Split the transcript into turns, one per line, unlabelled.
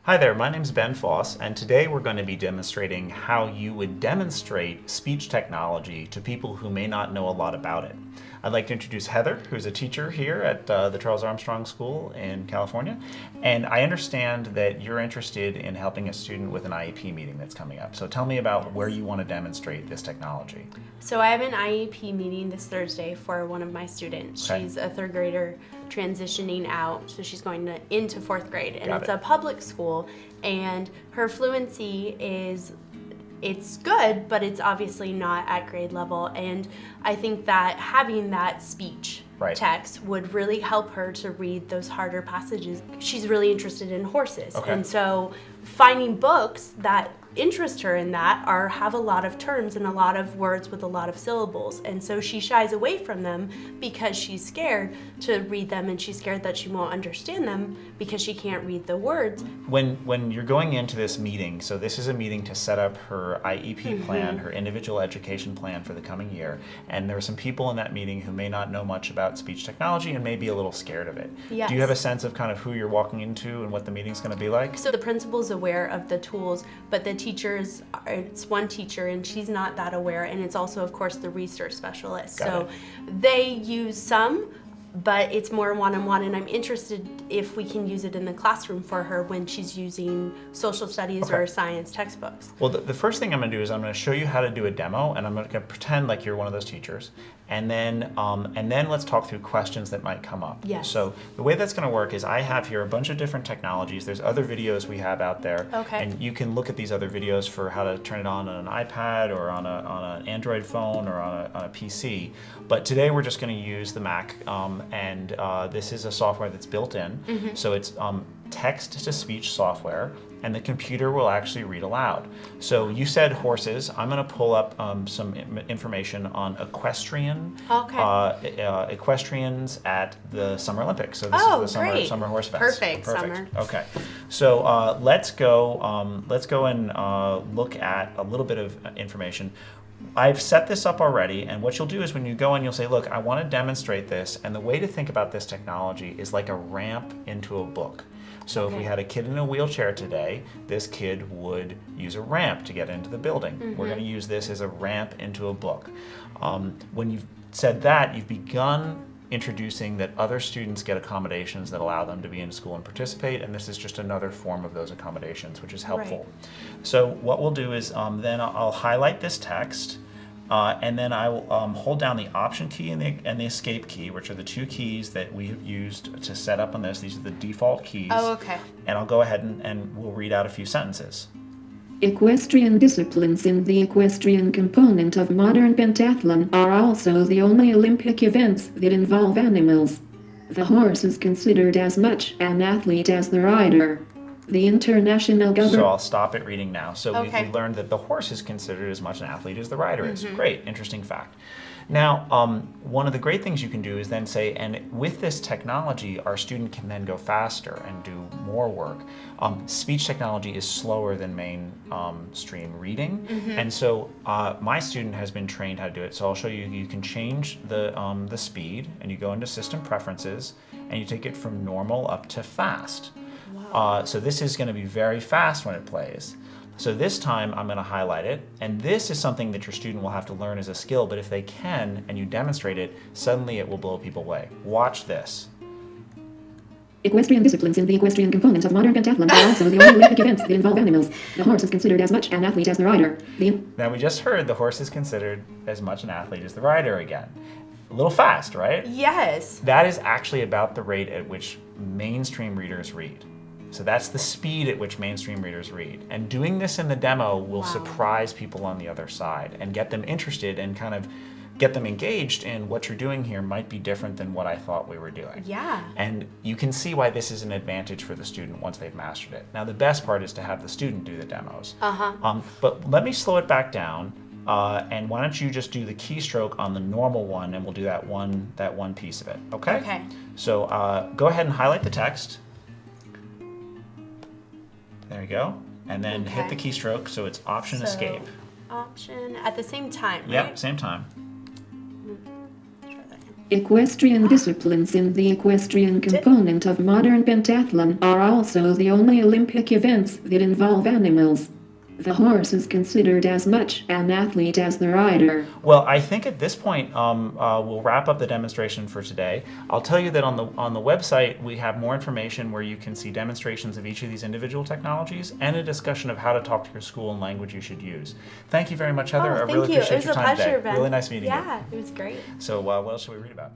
Hi there, my name is Ben Foss, and today we're going to be demonstrating how you would demonstrate speech technology to people who may not know a lot about it. I'd like to introduce Heather, who's a teacher here at the Charles Armstrong School in California, and I understand that you're interested in helping a student with an IEP meeting that's coming up. So tell me about where you want to demonstrate this technology.
So I have an IEP meeting this Thursday for one of my students.
Okay.
She's a third grader transitioning out, so she's going into fourth grade, and it's
it.
a public school, and her fluency it's good, but it's obviously not at grade level, and I think that having that speech text would really help her to read those harder passages. She's really interested in horses, and so finding books that interest her in that have a lot of terms and a lot of words with a lot of syllables, and so she shies away from them because she's scared to read them, and she's scared that she won't understand them because she can't read the words.
When you're going into this meeting, so this is a meeting to set up her IEP plan, her individual education plan for the coming year, and there are some people in that meeting who may not know much about speech technology and may be a little scared of it.
Yes.
Do you have a sense of kind of who you're walking into and what the meeting's going to be like?
So the principal's aware of the tools, but the teachers, it's one teacher and she's not that aware, and it's also, of course, the research specialist. So they use some, but it's more one-on-one, and I'm interested if we can use it in the classroom for her when she's using social studies or science textbooks.
Well, the first thing I'm going to do is I'm going to show you how to do a demo, and I'm going to pretend like you're one of those teachers, and then let's talk through questions that might come up.
Yes.
So the way that's going to work is I have here a bunch of different technologies. There's other videos we have out there, and you can look at these other videos for how to turn it on an iPad or on an Android phone or on a PC. But today we're just going to use the Mac, and this is a software that's built in. So it's text-to-speech software, and the computer will actually read aloud. So you said horses. I'm going to pull up some information on equestrians at the Summer Olympics. So this is the Summer Horse Fest.
Perfect. Summer.
Okay. So let's go and look at a little bit of information. I've set this up already, and what you'll do is when you go in, you'll say, look, I want to demonstrate this, and the way to think about this technology is like a ramp into a book. So if we had a kid in a wheelchair today, this kid would use a ramp to get into the building. We're going to use this as a ramp into a book. When you've said that, you've begun introducing that other students get accommodations that allow them to be in school and participate, and this is just another form of those accommodations, which is helpful. So what we'll do is then I'll highlight this text, and then I will hold down the Option key and the Escape key, which are the two keys that we have used to set up on this. These are the default keys. And I'll go ahead and we'll read out a few sentences.
Equestrian disciplines in the equestrian component of modern pentathlon are also the only Olympic events that involve animals. The horse is considered as much an athlete as the rider. The international government...
So I'll stop it reading now. So we learned that the horse is considered as much an athlete as the rider is. Great, interesting fact. Now, one of the great things you can do is then say, and with this technology, our student can then go faster and do more work. Speech technology is slower than mainstream reading, and so my student has been trained how to do it. So I'll show you. You can change the speed, and you go into System Preferences, and you take it from normal up to fast. So this is going to be very fast when it plays. So this time I'm going to highlight it, and this is something that your student will have to learn as a skill, but if they can and you demonstrate it, suddenly it will blow people away. Watch this.
Equestrian disciplines in the equestrian component of modern pentathlon are also the only Olympic events that involve animals. The horse is considered as much an athlete as the rider.
Now we just heard the horse is considered as much an athlete as the rider again. A little fast, right?
Yes.
That is actually about the rate at which mainstream readers read. So that's the speed at which mainstream readers read. And doing this in the demo will surprise people on the other side and get them interested and kind of get them engaged in what you're doing here might be different than what I thought we were doing.
Yeah.
And you can see why this is an advantage for the student once they've mastered it. Now the best part is to have the student do the demos. But let me slow it back down. And why don't you just do the keystroke on the normal one, and we'll do that one piece of it, okay?
Okay.
So go ahead and highlight the text. There you go. And then hit the keystroke, so it's Option Escape.
Option at the same time, right?
Yep, same time.
Try that again.
Equestrian disciplines in the equestrian component of modern pentathlon are also the only Olympic events that involve animals. The horse is considered as much an athlete as the rider.
Well, I think at this point we'll wrap up the demonstration for today. I'll tell you that on the website we have more information where you can see demonstrations of each of these individual technologies and a discussion of how to talk to your school and language you should use. Thank you very much, Heather. I really appreciate your time today.
It was a pleasure, Ben.
Really nice meeting you.
Yeah, it was great.
So what else should we read about?